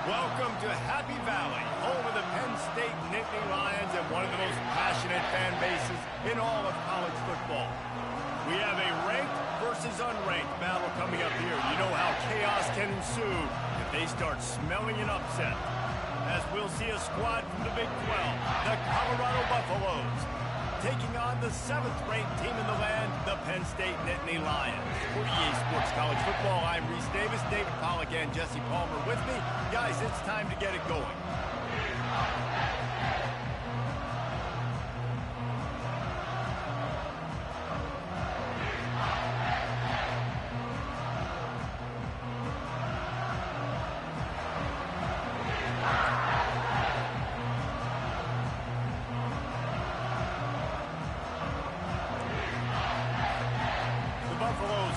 Welcome to Happy Valley, home of the Penn State Nittany Lions and one of the most passionate fan bases in all of college football. We have a ranked versus unranked battle coming up here. You know how chaos can ensue if they start smelling an upset. As we'll see a squad from the Big 12, the Colorado Buffaloes, taking on the 7th-ranked team in the land, the Penn State Nittany Lions. For EA Sports College Football, I'm Reese Davis, David Pollack, and Jesse Palmer with me. Guys, it's time to get it going.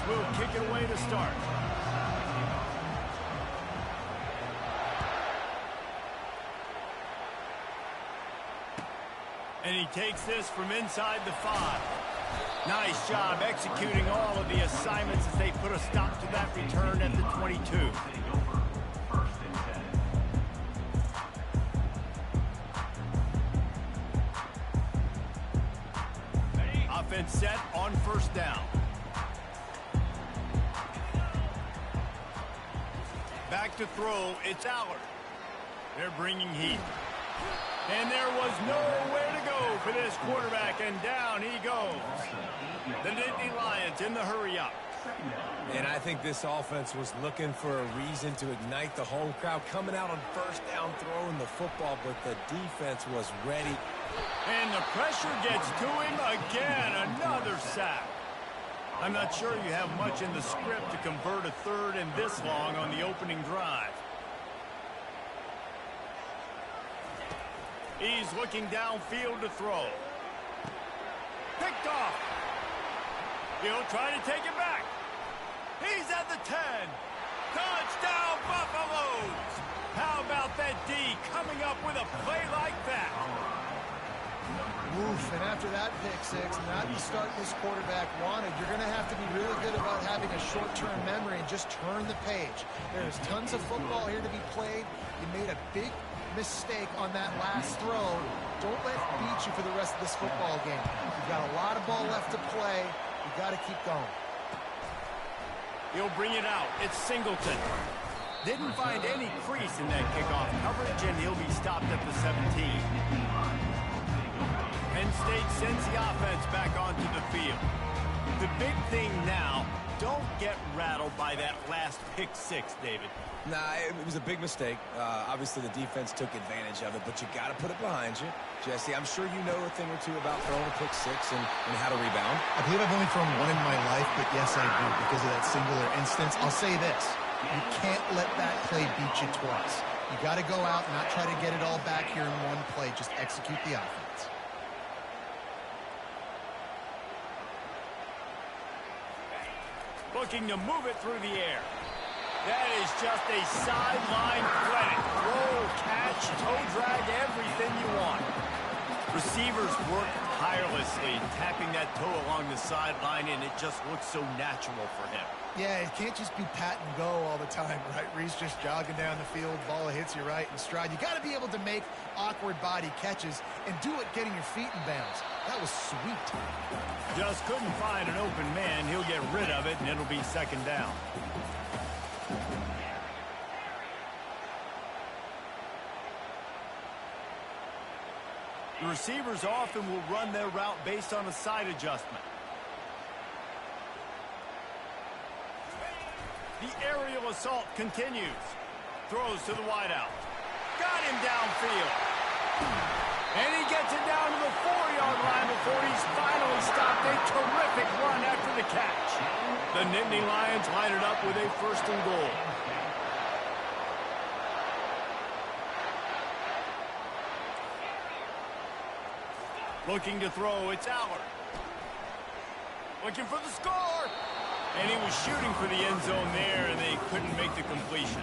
Will kick it away to start. And he takes this from inside the 5. Nice job executing all of the assignments as they put a stop to that return at the 22. Offense set on first down. Back to throw, it's Allard. They're bringing heat. And there was nowhere to go for this quarterback, and down he goes. The Nittany Lions in the hurry-up. And I think this offense was looking for a reason to ignite the home crowd, coming out on first down, throwing the football, but the defense was ready. And the pressure gets to him again, another sack. I'm not sure you have much in the script to convert a third and this long on the opening drive. He's looking downfield to throw. Picked off. He'll try to take it back. He's at the 10. Touchdown, Buffaloes! How about that D coming up with a play like that? Oof, and after that pick six, not the start this quarterback wanted, you're going to have to be really good about having a short-term memory and just turn the page. There's tons of football here to be played. You made a big mistake on that last throw. Don't let it beat you for the rest of this football game. You've got a lot of ball left to play. You've got to keep going. He'll bring it out. It's Singleton. Didn't find any crease in that kickoff coverage, and he'll be stopped at the 17. Penn State sends the offense back onto the field. The big thing now, don't get rattled by that last pick six, David. Nah, it was a big mistake. Obviously, the defense took advantage of it, but you got to put it behind you. Jesse, I'm sure you know a thing or two about throwing a pick six and how to rebound. I believe I've only thrown one in my life, but yes, I do because of that singular instance. I'll say this. You can't let that play beat you twice. You got to go out and not try to get it all back here in one play. Just execute the offense. Looking to move it through the air. That is just a sideline credit. Roll, catch, toe drag, everything you want. Receivers work tirelessly, tapping that toe along the sideline, and it just looks so natural for him. Yeah, it can't just be pat and go all the time, right? Reese just jogging down the field, ball hits you right in stride. You got to be able to make awkward body catches and do it getting your feet in bounds. That was sweet. Just couldn't find an open man. He'll get rid of it, and it'll be second down. The receivers often will run their route based on a side adjustment. The aerial assault continues. Throws to the wideout. Got him downfield. And he gets it down to the 4-yard line before he's finally stopped. A terrific run after the catch. The Nittany Lions line it up with a first and goal. Looking to throw, it's Allard. Looking for the score. And he was shooting for the end zone there, and they couldn't make the completion.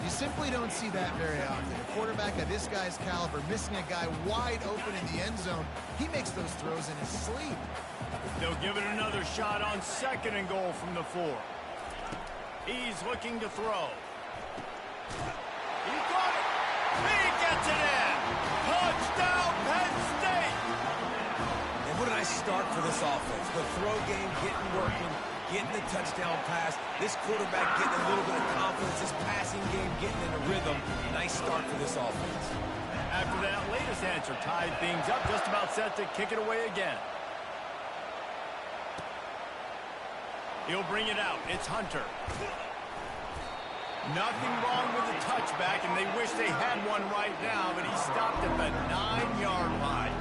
You simply don't see that very often. A quarterback of this guy's caliber missing a guy wide open in the end zone. He makes those throws in his sleep. They'll give it another shot on second and goal from the 4. He's looking to throw. He got it. He gets it in. Touchdown, Penn State. And what a nice start for this offense. The throw game getting working, getting the touchdown pass. This quarterback getting a little bit of confidence. This passing game getting in a rhythm. Nice start for this offense. After that latest answer tied things up, just about set to kick it away again. He'll bring it out. It's Hunter. Nothing wrong with the touchback, and they wish they had one right now, but he stopped at the 9-yard line.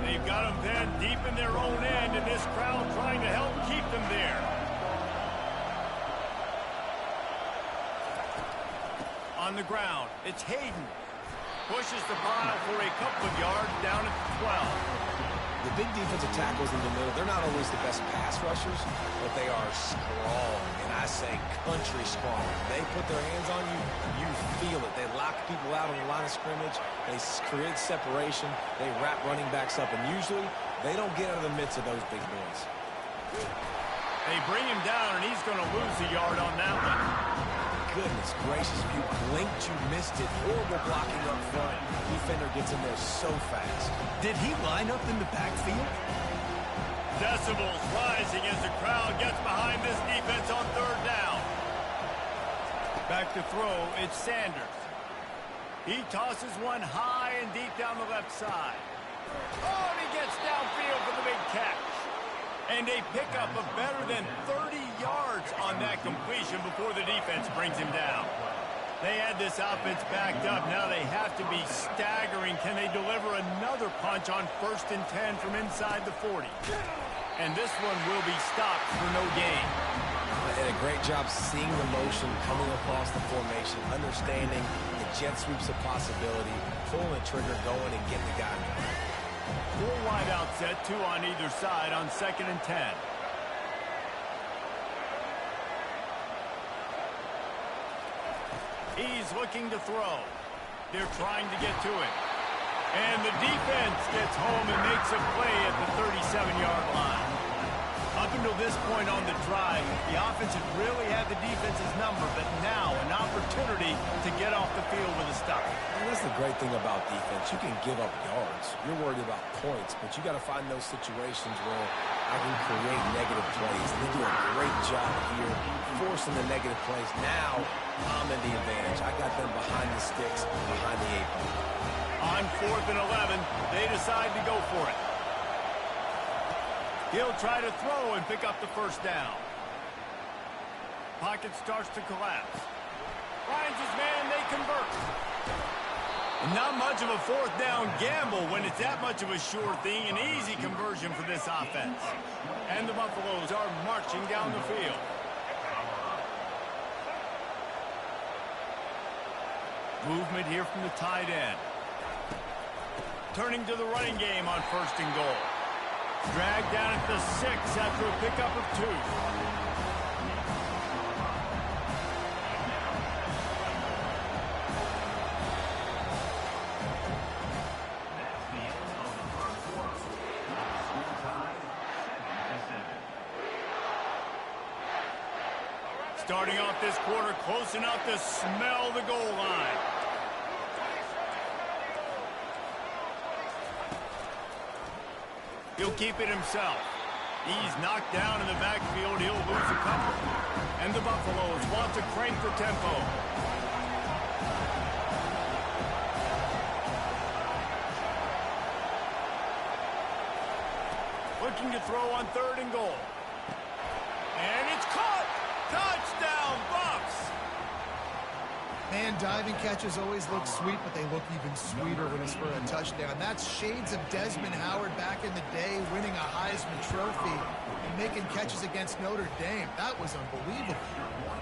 They've got them then deep in their own end, and this crowd trying to help keep them there. On the ground, it's Hayden. Pushes the pile for a couple of yards down at the 12. The big defensive tackles in the middle, they're not always the best pass rushers, but they are strong, and I say country strong. They put their hands on you, you feel it. They lock people out on the line of scrimmage. They create separation. They wrap running backs up, and usually they don't get out of the midst of those big boys. They bring him down, and he's going to lose a yard on that one. Goodness gracious, if you blinked, you missed it. Horrible blocking up front. Defender gets in there so fast. Did he line up in the backfield? Decibels rising as the crowd gets behind this defense on third down. Back to throw, it's Sanders. He tosses one high and deep down the left side. Oh, and he gets downfield for the big catch. And a pickup of better than 30 yards on that completion before the defense brings him down. They had this offense backed up. Now they have to be staggering. Can they deliver another punch on 1st and 10 from inside the 40? And this one will be stopped for no gain. And a great job seeing the motion coming across the formation, understanding the jet sweep's a possibility, pulling the trigger, going and getting the guy in the ground. 4 wide out set, 2 on either side on 2nd and 10. He's looking to throw. They're trying to get to him. And the defense gets home and makes a play at the 37-yard line. Up until this point on the drive, the offense had really had the defense's number, but now an opportunity to get off the field with a stop. And that's the great thing about defense. You can give up yards. You're worried about points, but you got to find those situations where I can create negative plays. And they do a great job here forcing the negative plays. Now I'm in the advantage. I got them behind the sticks, behind the 8-ball. On 4th and 11, they decide to go for it. He'll try to throw and pick up the 1st down. Pocket starts to collapse. Finds his man, they convert. Not much of a 4th down gamble when it's that much of a sure thing. An easy conversion for this offense. And the Buffaloes are marching down the field. Movement here from the tight end. Turning to the running game on 1st and goal. Dragged down at the 6 after a pickup of 2. Starting off this quarter close enough to smell the goal line. He'll keep it himself. He's knocked down in the backfield. He'll lose a couple. And the Buffaloes want to crank the tempo. Looking to throw on 3rd and goal. And it's caught! Touchdown, Buffs! Man, diving catches always look sweet, but they look even sweeter when it's for a touchdown. That's shades of Desmond Howard back in the day, winning a Heisman Trophy and making catches against Notre Dame. That was unbelievable.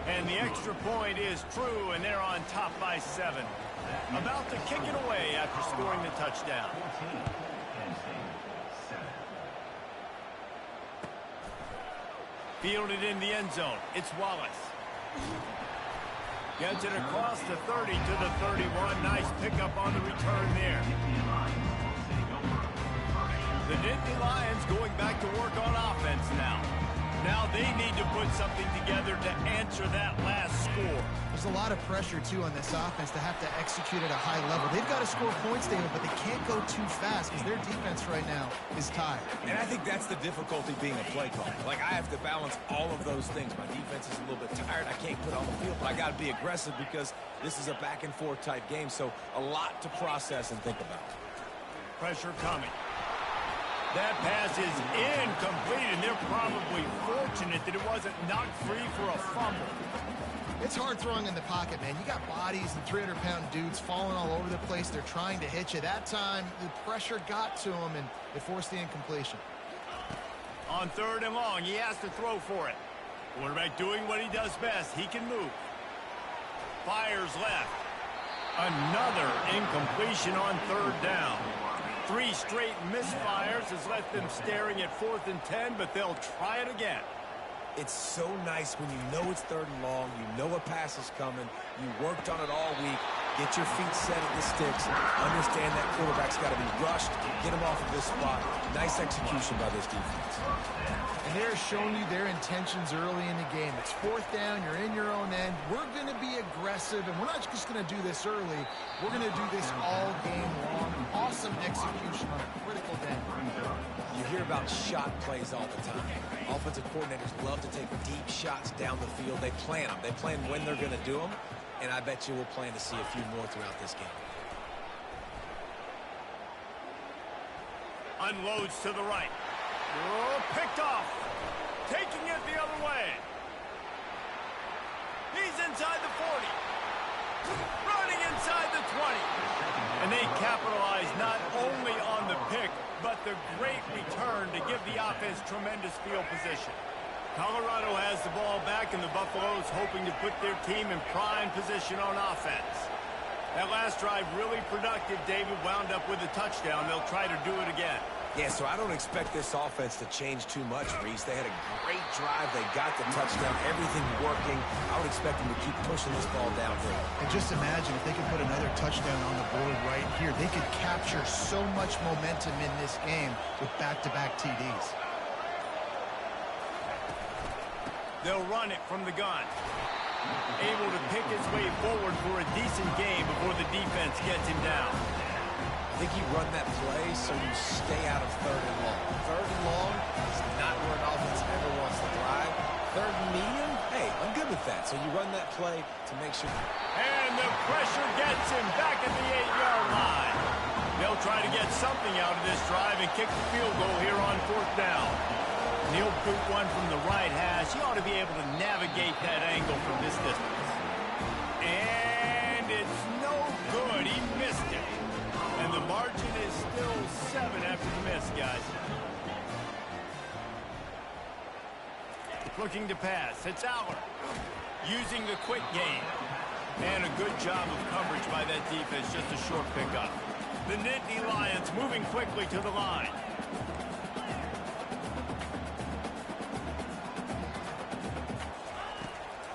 And the extra point is true, and they're on top by 7. About to kick it away after scoring the touchdown. Fielded in the end zone. It's Wallace. Gets it across the 30 to the 31. Nice pickup on the return there. The Nittany Lions going back to work on offense now. Now they need to put something together to answer that last score. There's a lot of pressure, too, on this offense to have to execute at a high level. They've got to score points, David, but they can't go too fast because their defense right now is tired. And I think that's the difficulty being a play caller. Like, I have to balance all of those things. My defense is a little bit tired. I can't put on the field, but I got to be aggressive because this is a back-and-forth type game, so a lot to process and think about. Pressure coming. That pass is incomplete, and they're probably fortunate that it wasn't knocked free for a fumble. It's hard throwing in the pocket, man. You got bodies and 300-pound dudes falling all over the place. They're trying to hit you. That time, the pressure got to him, and it forced the incompletion. On 3rd and long, he has to throw for it. Quarterback doing what he does best. He can move. Fires left. Another incompletion on 3rd down. 3 straight misfires has left them staring at 4th and 10, but they'll try it again. It's so nice when you know it's 3rd and long, you know a pass is coming, you worked on it all week, get your feet set at the sticks, understand that quarterback's got to be rushed, get him off of this spot. Nice execution by this defense. And they're showing you their intentions early in the game. It's 4th down, you're in your own end. We're going to be aggressive, and we're not just going to do this early. We're going to do this all game long. Awesome execution on a critical day. You hear about shot plays all the time. Offensive coordinators love to take deep shots down the field. They plan them. They plan when they're going to do them, and I bet you we'll plan to see a few more throughout this game. Unloads to the right. Oh, picked off. Taking it the other way. He's inside the 40. Running inside the 20. And they capitalize not only on the pick, but the great return to give the offense tremendous field position. Colorado has the ball back, and the Buffaloes hoping to put their team in prime position on offense. That last drive really productive. David wound up with a touchdown. They'll try to do it again. Yeah, so I don't expect this offense to change too much, Reese. They had a great drive. They got the touchdown. Everything working. I would expect them to keep pushing this ball downhill. And just imagine if they could put another touchdown on the board right here. They could capture so much momentum in this game with back-to-back TDs. They'll run it from the gun. Able to pick his way forward for a decent game before the defense gets him down. I think you run that play so you stay out of 3rd and long. 3rd and long is not where an offense ever wants to drive. 3rd and medium, hey, I'm good with that. So you run that play to make sure. And the pressure gets him back at the 8-yard line. They'll try to get something out of this drive and kick the field goal here on 4th down. He'll boot one from the right hash. He ought to be able to navigate that angle from this distance. And it's no good. He missed it. And the margin is still 7 after the miss, guys. Looking to pass. It's Aller. Using the quick game. And a good job of coverage by that defense. Just a short pickup. The Nittany Lions moving quickly to the line.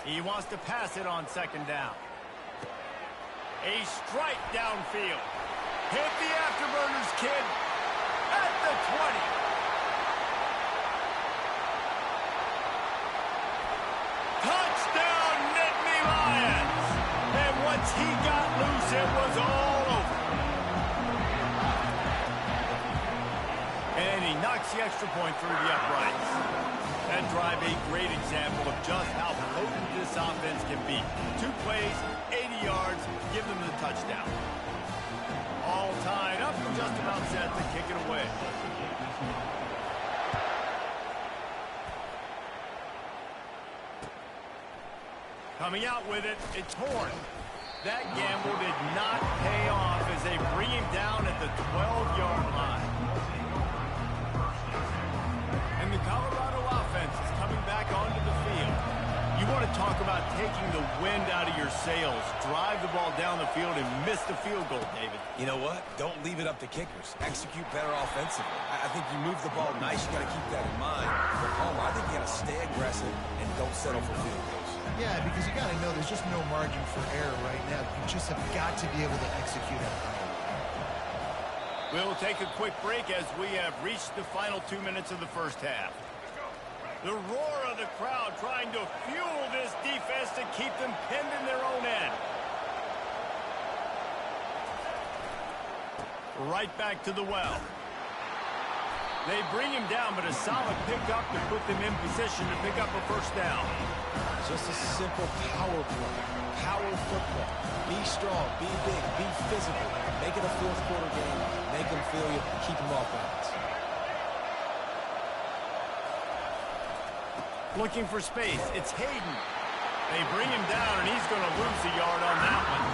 He wants to pass it on 2nd down. A strike downfield. Hit the afterburners, kid. At the 20. Touchdown, Nittany Lions. And once he got loose, it was all over. And he knocks the extra point through the uprights. That drive a great example of just how potent this offense can be. 2 plays, 80 yards, give them the touchdown. All tied up and just about set to kick it away. Coming out with it, it's Horn. That gamble did not pay off as they bring him down at the 12-yard line. And the Colorado offense is coming back onto the field. You want to talk about taking the wind out of your sails. Drive the ball down the field and miss the field goal, David. You know what? Don't leave it up to kickers. Execute better offensively. I think you move the ball nice. You got to keep that in mind. But Palmer, I think you got to stay aggressive and don't settle for field goals. Yeah, because you got to know there's just no margin for error right now. You just have got to be able to execute it. We'll take a quick break as we have reached the final 2 minutes of the first half. The roar of the crowd trying to fuel this defense to keep them pinned in their own end. Right back to the well. They bring him down, but a solid pickup to put them in position to pick up a first down. Just a simple power play. Power football. Be strong, be big, be physical. Make it a fourth quarter game. Make them feel you. Keep them off balance. Looking for space. It's Hayden. They bring him down, and he's going to lose a yard on that one.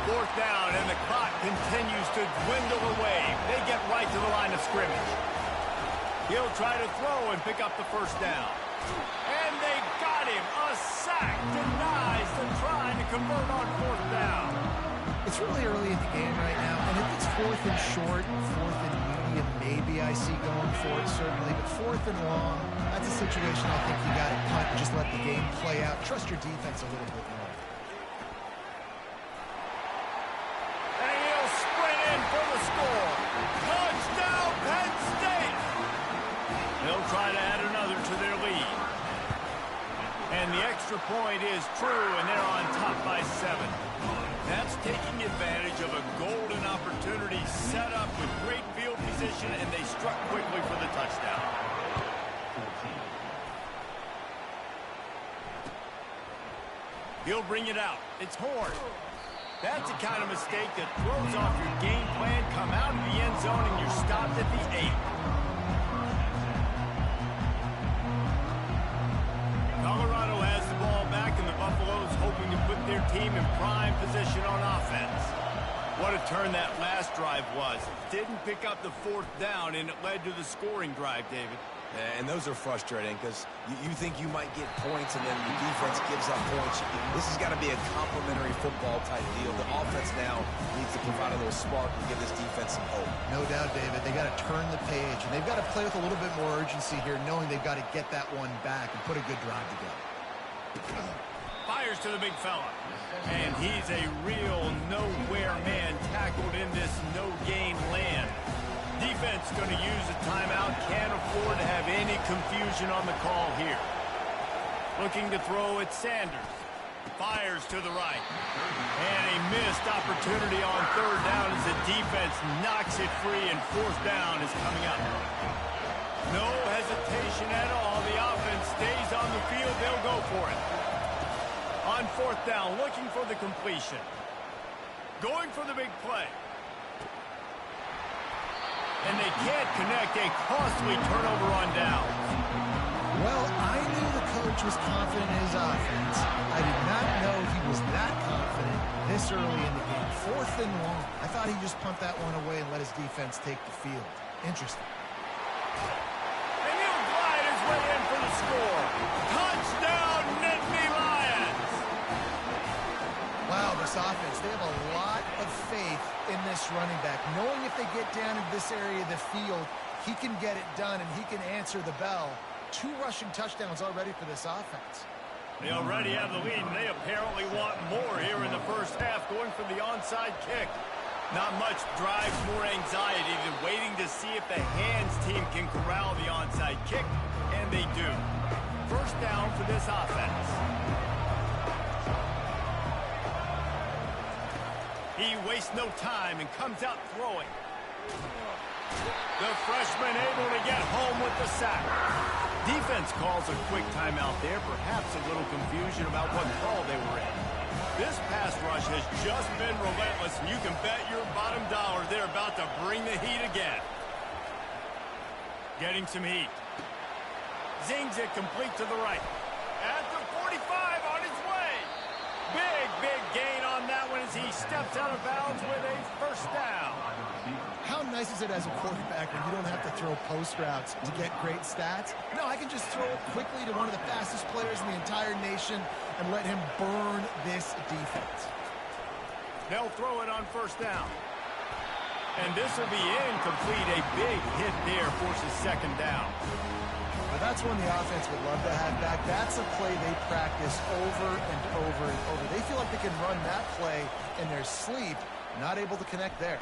Fourth down, and the clock continues to dwindle away. They get right to the line of scrimmage. He'll try to throw and pick up the first down. And they got him. A sack denies the try to convert on fourth down. It's really early in the game right now, and if it's fourth and short, fourth and medium, maybe I see going for it, certainly. But fourth and long, that's a situation I think you got to punt and just let the game play out. Trust your defense a little bit more. And he'll sprint in for the score. Touchdown, Penn State! They'll try to add another to their lead. And the extra point is true, and they're on top by 7. That's taking advantage of a golden opportunity set up with great field position, and they struck quickly for the touchdown. He'll bring it out. It's Horn. That's the kind of mistake that throws off your game plan. Come out of the end zone, and you're stopped at the 8. Colorado has the ball back, and the Buffaloes hoping to put their team in prime position on offense. What a turn that last drive was. Didn't pick up the fourth down, and it led to the scoring drive, David. And those are frustrating because you think you might get points and then the defense gives up points. This has got to be a complementary football type deal. The offense now needs to provide a little spark and give this defense some hope. No doubt, David. They got to turn the page, and they've got to play with a little bit more urgency here, knowing they've got to get that one back and put a good drive together. Fires to the big fella. And he's a real nowhere man tackled in this no-gain land. Defense going to use a timeout. Can't afford to have any confusion on the call here. Looking to throw at Sanders. Fires to the right. And a missed opportunity on third down as the defense knocks it free, and fourth down is coming up. No hesitation at all. The offense stays on the field. They'll go for it. On fourth down, looking for the completion. Going for the big play. And they can't connect. A costly turnover on downs. Well, I knew the coach was confident in his offense. I did not know he was that confident this early in the game. Fourth and long. I thought he'd just punt that one away and let his defense take the field. Interesting. And he'll glide his way in for the score. Touchdown, Nittany Lions! Wow, this offense, they have a lot of faith in this running back, knowing if they get down in this area of the field, he can get it done and he can answer the bell. 2 rushing touchdowns already for this offense. They already have the lead, and they apparently want more here in the first half, going for the onside kick. Not much drives more anxiety than waiting to see if the hands team can corral the onside kick, and they do. First down for this offense. He wastes no time and comes out throwing. The freshman able to get home with the sack. Defense calls a quick timeout there. Perhaps a little confusion about what call they were in. This pass rush has just been relentless, and you can bet your bottom dollar they're about to bring the heat again. Getting some heat. Zings it complete to the right. At the 45 on his way. Big gain on that one as he steps out of bounds with a first down. How nice is it as a quarterback when you don't have to throw post routes to get great stats? No, I can just throw it quickly to one of the fastest players in the entire nation and let him burn this defense. They'll throw it on first down. And this will be incomplete. A big hit there forces second down. Well, That's one the offense would love to have back. That's a play they practice over and over and over. They feel like they can run that play in their sleep, not able to connect there.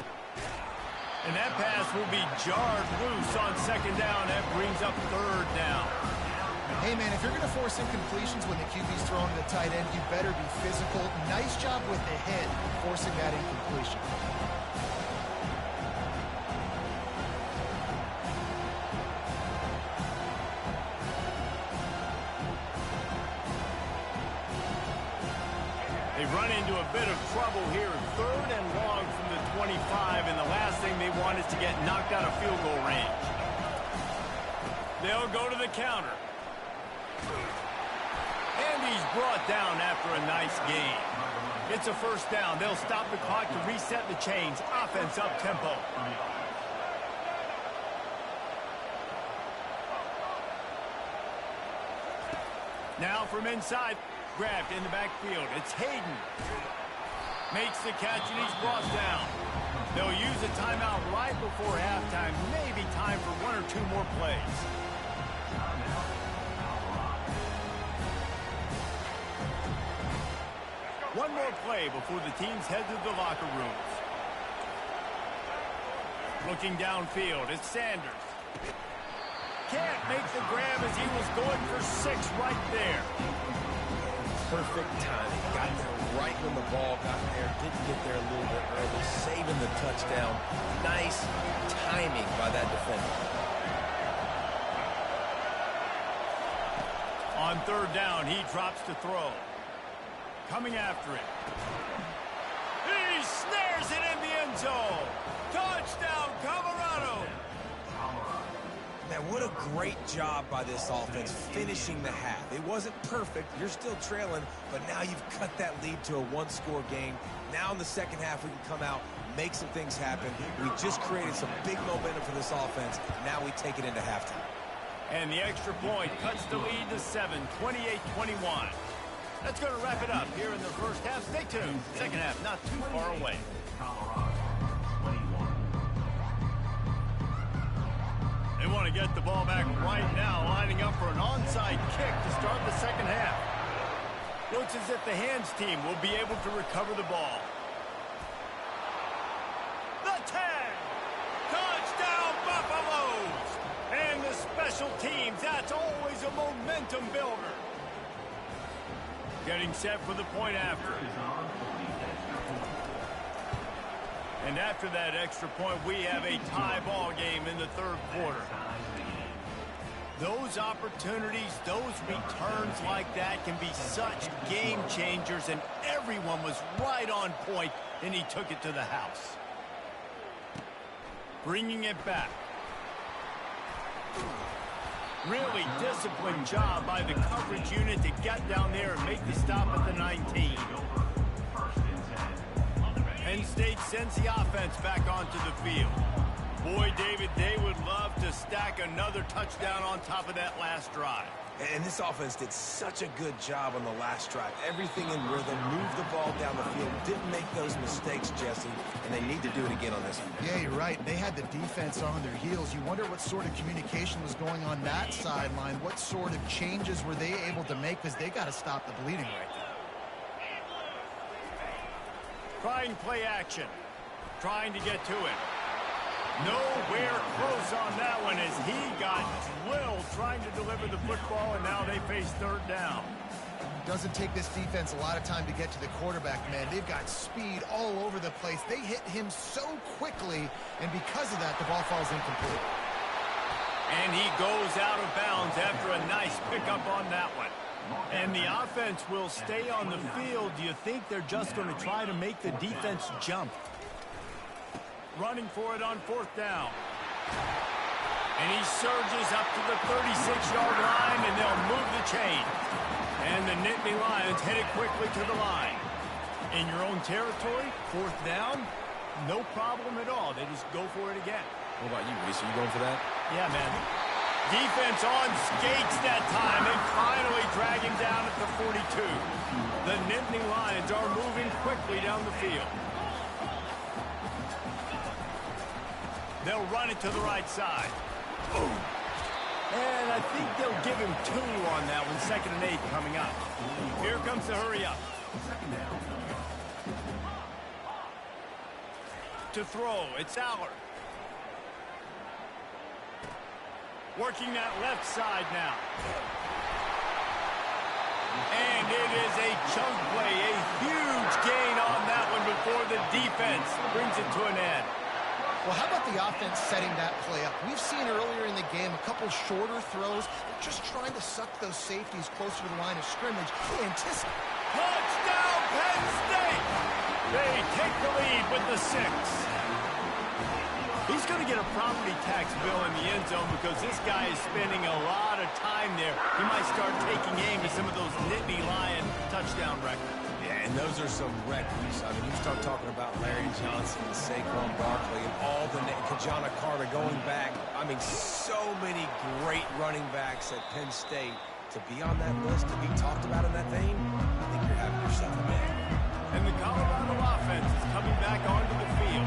And that pass will be jarred loose on second down. That brings up third down. Hey, man, if you're going to force incompletions when the QB's throwing to the tight end, you better be physical. Nice job with the hit, forcing that incompletion. They run into a bit of trouble here. Third and long from the 25, and the last thing they want is to get knocked out of field goal range. They'll go to the counter. And he's brought down after a nice gain. It's a first down. They'll stop the clock to reset the chains. Offense up tempo. Now from inside. Grabbed in the backfield. It's Hayden. Makes the catch, and he's brought down. They'll use a timeout right before halftime. Maybe time for one or two more plays. One more play before the teams head to the locker rooms. Looking downfield, it's Sanders. Can't make the grab as he was going for 6 right there. Perfect timing. Got there right when the ball got there. Didn't get there a little bit early. Saving the touchdown. Nice timing by that defender. On third down, he drops to throw. Coming after it. He snares it in the end zone. Touchdown, Colorado. Man, what a great job by this offense finishing the half. It wasn't perfect. You're still trailing, but now you've cut that lead to a one-score game. Now in the second half, we can come out, make some things happen. We just created some big momentum for this offense. Now we take it into halftime. And the extra point cuts the lead to 7, 28-21. That's going to wrap it up here in the first half. Stay tuned. Second half not too far away. They want to get the ball back right now, lining up for an onside kick to start the second half. Looks as if the hands team will be able to recover the ball. The tag! Touchdown, Buffaloes! And the special teams, that's always a momentum builder. Getting set for the point after. And after that extra point, we have a tie ball game in the third quarter. Those opportunities, those returns like that can be such game changers, and everyone was right on point, and he took it to the house. Bringing it back. Really disciplined job by the coverage unit to get down there and make the stop at the 19. Penn State sends the offense back onto the field. Boy, David, they would love to stack another touchdown on top of that last drive. And this offense did such a good job on the last drive. Everything in rhythm, moved the ball down the field, didn't make those mistakes, Jesse, and they need to do it again on this one. Yeah, you're right. They had the defense on their heels. You wonder what sort of communication was going on that sideline. What sort of changes were they able to make, because they got to stop the bleeding right now. Trying play action. Trying to get to it. Nowhere close on that one as he got drilled trying to deliver the football, and now they face third down. Doesn't take this defense a lot of time to get to the quarterback, man. They've got speed all over the place. They hit him so quickly, and because of that, the ball falls incomplete. And he goes out of bounds after a nice pickup on that one. And the offense will stay on the field. Do you think they're just going to try to make the defense jump? Running for it on fourth down. And he surges up to the 36-yard line, and they'll move the chain. And the Nittany Lions headed quickly to the line. In your own territory, fourth down, no problem at all. They just go for it again. What about you, Reese? Are you going for that? Yeah, man. Defense on skates that time, and finally drag him down at the 42. The Nittany Lions are moving quickly down the field. They'll run it to the right side. Boom. And I think they'll give him 2 on that one. 2nd and 8 coming up. Here comes the hurry up. To throw, it's Aller. Working that left side now. And it is a chunk play, a huge gain on that one before the defense brings it to an end. Well, how about the offense setting that play up? We've seen earlier in the game a couple shorter throws. They're just trying to suck those safeties closer to the line of scrimmage. Touchdown, Penn State! They take the lead with the 6. He's going to get a property tax bill in the end zone because this guy is spending a lot of time there. He might start taking aim at some of those Nittany Lion touchdown records. Yeah, and those are some records. I mean, you start talking about Larry Johnson, Saquon Barkley, and all the Kajana Carter going back. I mean, so many great running backs at Penn State. To be on that list, to be talked about in that vein, I think you're having yourself a day. And the Colorado offense is coming back onto the field.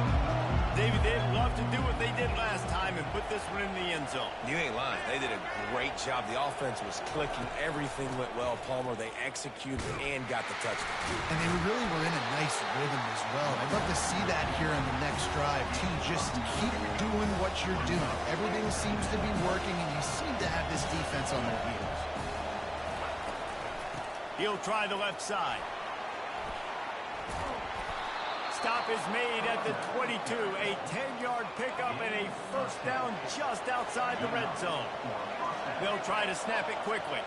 David, they'd love to do what they did last time and put this one in the end zone. You ain't lying. They did a great job. The offense was clicking. Everything went well. Palmer, they executed and got the touchdown. And they really were in a nice rhythm as well. I'd love to see that here on the next drive, too. Just keep doing what you're doing. Everything seems to be working, and you seem to have this defense on their heels. He'll try the left side. Stop is made at the 22. A 10-yard pickup and a first down just outside the red zone. They'll try to snap it quickly.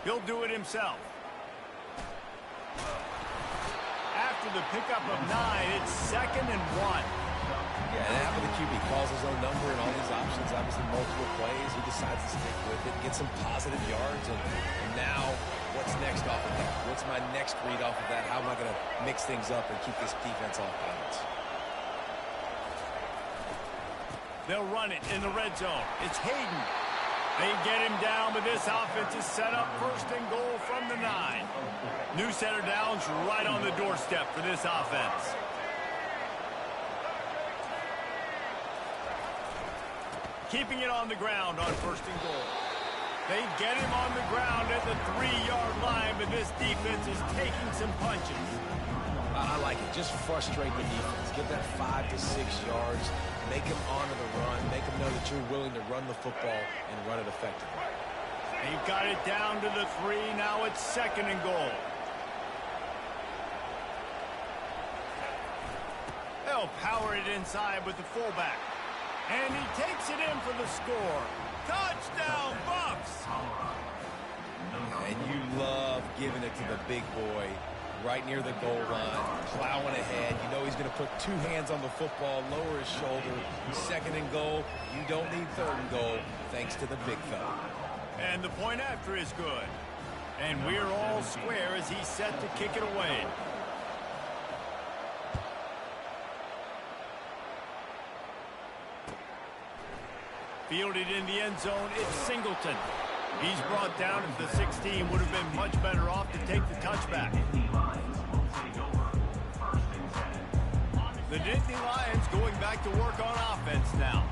He'll do it himself. After the pickup of 9, it's 2nd and 1. Yeah, and after the QB calls his own number and all these options, obviously multiple plays, he decides to stick with it, get some positive yards, and now what's next off of that? What's my next read off of that? How am I going to mix things up and keep this defense off balance? They'll run it in the red zone. It's Hayden. They get him down, but this offense is set up 1st and goal from the 9. New center downs right on the doorstep for this offense. Keeping it on the ground on 1st and goal. They get him on the ground at the 3-yard line, but this defense is taking some punches. I like it. Just frustrate the defense. Give that 5 to 6 yards. Make them honor the run. Make them know that you're willing to run the football and run it effectively. They've got it down to the 3. Now it's 2nd and goal. They'll power it inside with the fullback. And he takes it in for the score. Touchdown, Buffs! And you love giving it to the big boy right near the goal line, plowing ahead. You know he's going to put 2 hands on the football, lower his shoulder. 2nd and goal. You don't need 3rd and goal, thanks to the big fella. And the point after is good. And we're all square as he's set to kick it away. Fielded in the end zone, it's Singleton. He's brought down at the 16. Would have been much better off to take the touchback. The Nittany Lions going back to work on offense now.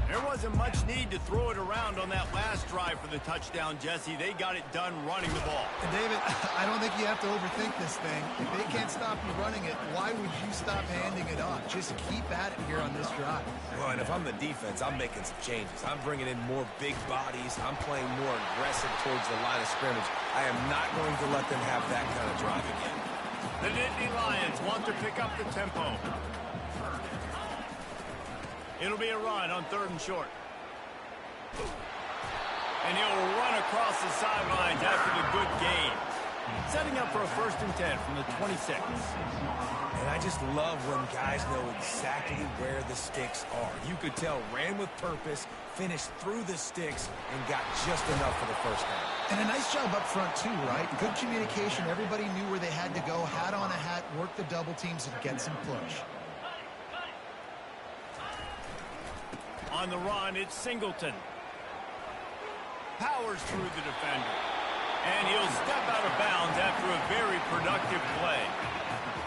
There wasn't much need to throw it around on that last drive for the touchdown, Jesse. They got it done running the ball. And David, I don't think you have to overthink this thing. If they can't stop you running it, why would you stop handing it off? Just keep at it here on this drive. Well, and if I'm the defense, I'm making some changes. I'm bringing in more big bodies. I'm playing more aggressive towards the line of scrimmage. I am not going to let them have that kind of drive again. The Nittany Lions want to pick up the tempo. It'll be a run on 3rd and short. And he'll run across the sidelines after the good gain. Setting up for a 1st and 10 from the 26. And I just love when guys know exactly where the sticks are. You could tell ran with purpose, finished through the sticks, and got just enough for the 1st down. And a nice job up front, too, right? Good communication. Everybody knew where they had to go. Hat on a hat, work the double teams, and get some push. On the run, it's Singleton. Powers through the defender. And he'll step out of bounds after a very productive play.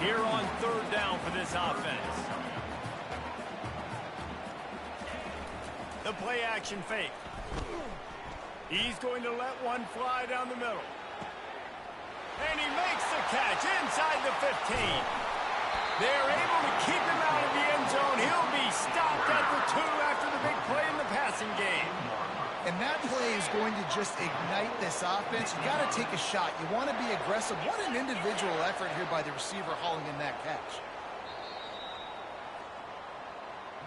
Here on 3rd down for this offense. The play action fake. He's going to let one fly down the middle. And he makes the catch inside the 15. They're able to keep him out of the end zone. He'll be stopped at the 2 after the big play in the passing game. And that play is going to just ignite this offense. You got to take a shot. You want to be aggressive. What an individual effort here by the receiver hauling in that catch.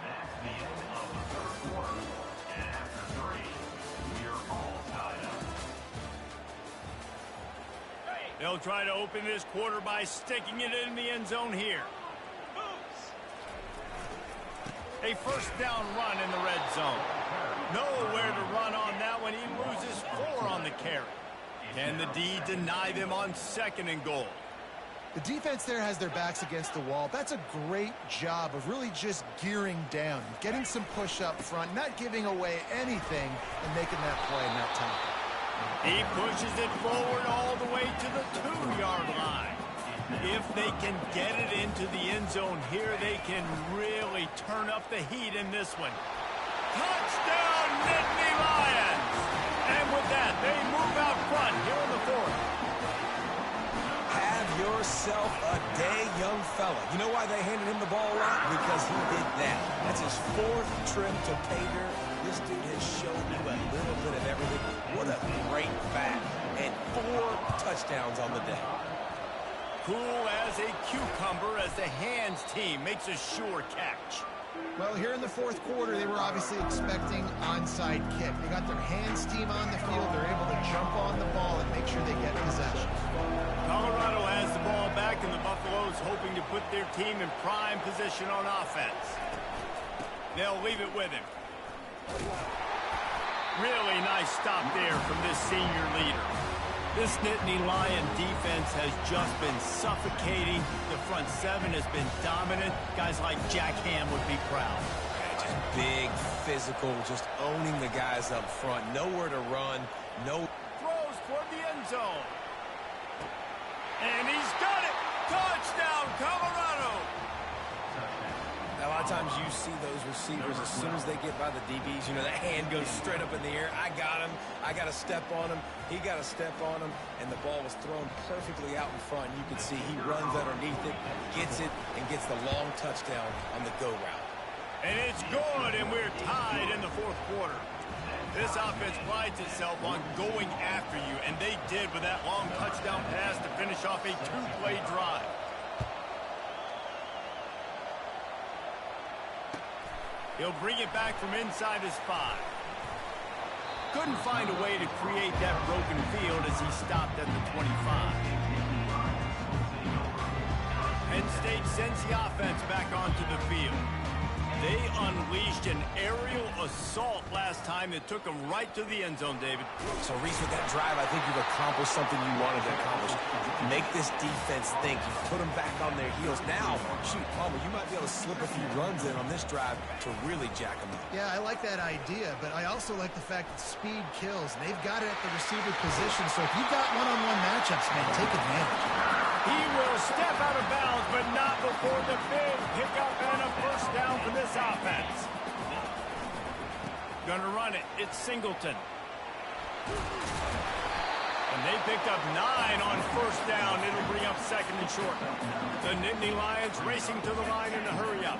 That's the end of the third quarter. And after 3, we're all tied up. They'll try to open this quarter by sticking it in the end zone here. A first down run in the red zone. Nowhere to run on that one. He loses 4 on the carry. Can the D deny them on 2nd and goal? The defense there has their backs against the wall. That's a great job of really just gearing down, getting some push up front, not giving away anything, and making that play in that time. He pushes it forward all the way to the 2-yard line. If they can get it into the end zone here, they can really turn up the heat in this one. Touchdown, Nittany Lions! And with that, they move out front here in the 4th. Have yourself a day, young fella. You know why they handed him the ball a lot? Because he did that. That's his 4th trip to pay dirt. This dude has shown you a little bit of everything. What a great back. And 4 touchdowns on the day. Cool as a cucumber as the hands team makes a sure catch. Well, here in the 4th quarter, they were obviously expecting onside kick. They got their hands team on the field. They're able to jump on the ball and make sure they get possession. Colorado has the ball back, and the Buffaloes hoping to put their team in prime position on offense. They'll leave it with him. Really nice stop there from this senior leader. This Nittany Lion defense has just been suffocating. The front 7 has been dominant. Guys like Jack Ham would be proud. Yeah, just big, physical, just owning the guys up front. Nowhere to run. No. Throws toward the end zone. And he's got it. Touchdown, Colorado. A lot of times you see those receivers, as soon as they get by the DBs, you know, that hand goes straight up in the air. I got him. I got to step on him. He got to step on him. And the ball was thrown perfectly out in front. You can see he runs underneath it, gets it, and gets the long touchdown on the go route. And it's good, and we're tied in the 4th quarter. This offense prides itself on going after you, and they did with that long touchdown pass to finish off a 2-play drive. He'll bring it back from inside his 5. Couldn't find a way to create that broken field as he stopped at the 25. Penn State sends the offense back onto the field. They unleashed an aerial assault last time that took them right to the end zone, David. So, Reese, with that drive, I think you've accomplished something you wanted to accomplish. Make this defense think. You put them back on their heels. Now, shoot, Palmer, you might be able to slip a few runs in on this drive to really jack them up. Yeah, I like that idea, but I also like the fact that speed kills. They've got it at the receiver position, so if you've got one-on-one matchups, man, take advantage. He will step out of bounds, but not before the big pickup and a first down for this offense. Gonna run it. It's Singleton. And they picked up 9 on first down. It'll bring up 2nd and short. The Nittany Lions racing to the line in a hurry up.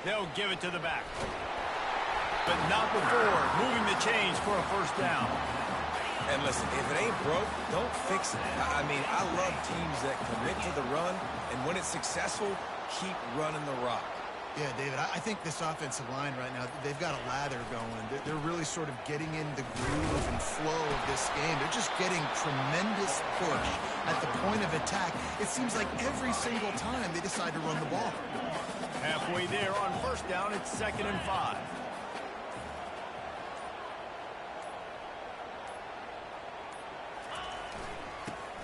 They'll give it to the back. But not before moving the chains for a first down. And listen, if it ain't broke, don't fix it. I mean, I love teams that commit to the run, and when it's successful, keep running the rock. Yeah, David, I think this offensive line right now, they've got a lather going. They're really sort of getting in the groove and flow of this game. They're just getting tremendous push at the point of attack. It seems like every single time they decide to run the ball. Halfway there on first down, it's 2nd and 5.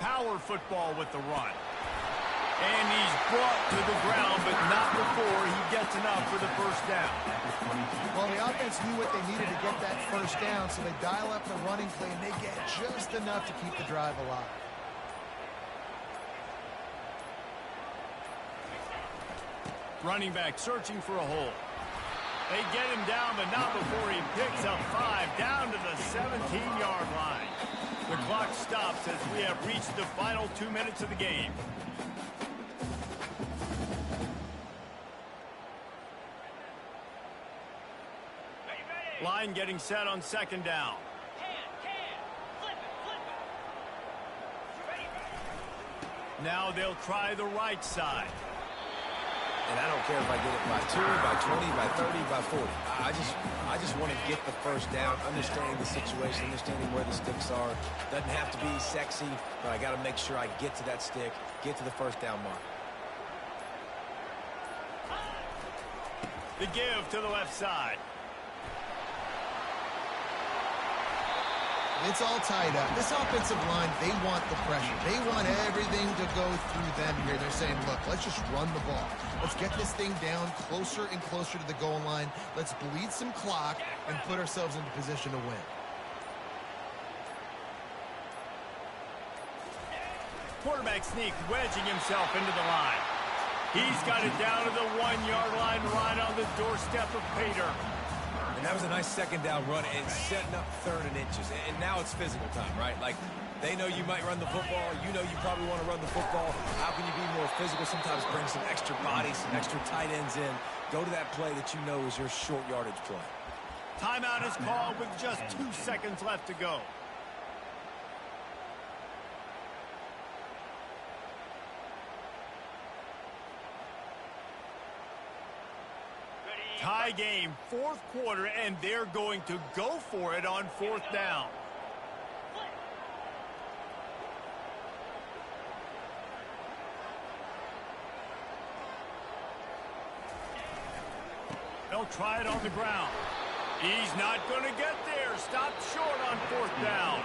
Power football with the run. And he's brought to the ground, but not before he gets enough for the first down. Well, the offense knew what they needed to get that first down, so they dial up the running play, and they get just enough to keep the drive alive. Running back searching for a hole. They get him down, but not before he picks up 5 down to the 17-yard line. The clock stops as we have reached the final 2 minutes of the game. Line getting set on second down. Now they'll try the right side. And I don't care if I get it by 2, by 20, by 30, by 40. I just want to get the first down, understanding the situation, understanding where the sticks are. Doesn't have to be sexy, but I got to make sure I get to that stick, get to the first down mark. The give to the left side. It's all tied up. This offensive line, they want the pressure. They want everything to go through them here. They're saying, look, let's just run the ball. Let's get this thing down closer and closer to the goal line. Let's bleed some clock and put ourselves into position to win. Quarterback sneak, wedging himself into the line. He's got it down to the 1-yard line, right on the doorstep of Pater. And that was a nice second down run and setting up 3rd and inches. And now it's physical time, right? Like, they know you might run the football. You know you probably want to run the football. How can you be more physical? Sometimes bring some extra bodies, some extra tight ends in. Go to that play that you know is your short yardage play. Timeout is called with just 2 seconds left to go. Tie game, 4th quarter, and they're going to go for it on 4th down. They'll try it on the ground. He's not going to get there. Stopped short on 4th down.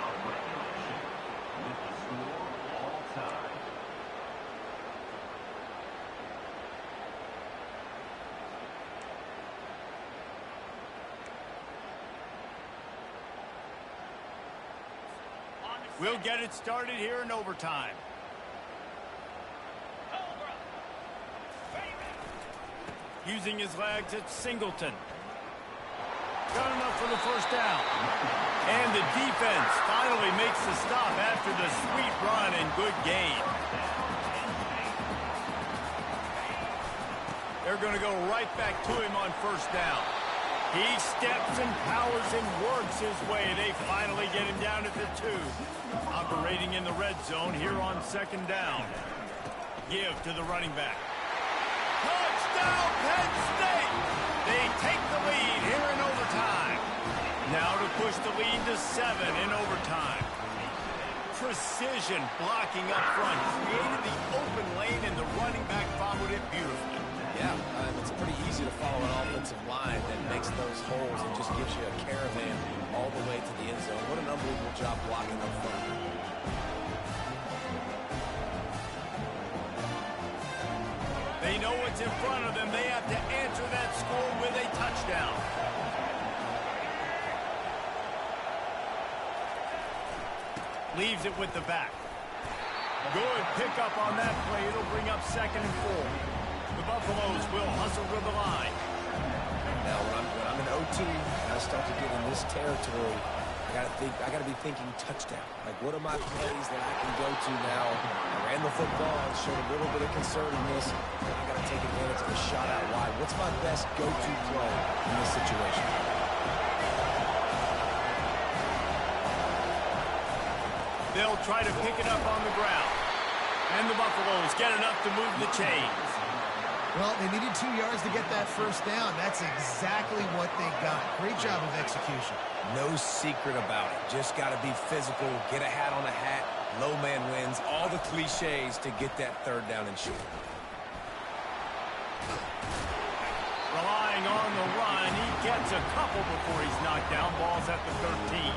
We'll get it started here in overtime. Using his legs, it's Singleton. Got enough for the first down. And the defense finally makes the stop after the sweet run and good gain. They're going to go right back to him on 1st down. He steps and powers and works his way. They finally get him down at the 2. Operating in the red zone here on 2nd down. Give to the running back. Touchdown, Penn State! They take the lead here in overtime. Now to push the lead to 7 in overtime. Precision blocking up front. Created the open lane and the running back followed it beautifully. Yeah, it's pretty easy to follow an offensive line that makes those holes and just gives you a caravan all the way to the end zone. What an unbelievable job blocking up front. They know what's in front of them. They have to answer that score with a touchdown. Leaves it with the back. Good pickup on that play. It'll bring up 2nd and 4. The Buffaloes will hustle with the line. Now, when I'm in O2 and I start to get in this territory, I gotta be thinking touchdown. Like, what are my plays that I can go to now? I ran the football and showed a little bit of conservativeness. Then I gotta take advantage of the shot out wide. What's my best go-to play in this situation? They'll try to pick it up on the ground. And the Buffaloes get enough to move the chains. Well, they needed 2 yards to get that first down. That's exactly what they got. Great job of execution. No secret about it. Just got to be physical, get a hat on a hat, low man wins, all the cliches to get that 3rd down and short. Relying on the run, he gets a couple before he's knocked down. Ball's at the 13.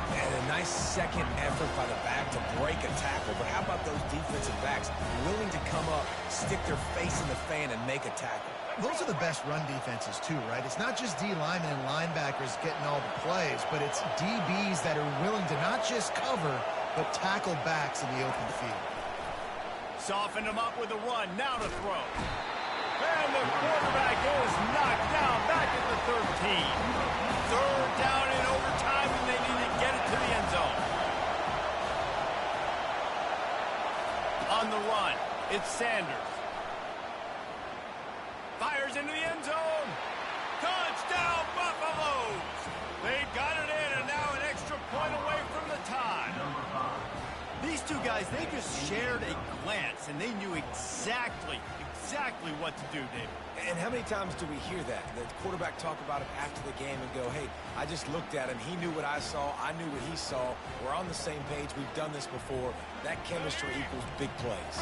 And a nice second effort by the back to break a tackle. But how about those defensive backs willing to come up, stick their face in the fan, and make a tackle? Those are the best run defenses, too, right? It's not just D linemen and linebackers getting all the plays, but it's DBs that are willing to not just cover, but tackle backs in the open field. Softened him up with a run. Now to throw. And the quarterback is knocked down back at the 13. Third down in overtime, and they need to get it to the end zone. On the run, it's Sanders. Fires into the end zone. Touchdown, Buffaloes! They got it in, and now an extra point away from the tie. These two guys, they just shared a glance, and they knew exactly what to do, David. And how many times do we hear that? The quarterback talk about it after the game and go, hey, I just looked at him. He knew what I saw. I knew what he saw. We're on the same page. We've done this before. That chemistry equals big plays.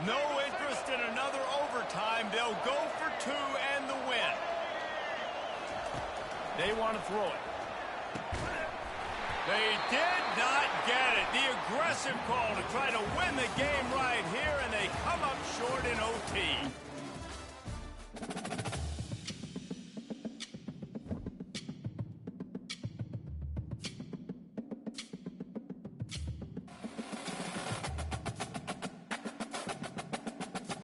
No interest in another overtime. They'll go for two and the win. They want to throw it. They did not get it. The aggressive call to try to win the game right here, and they come up short in OT.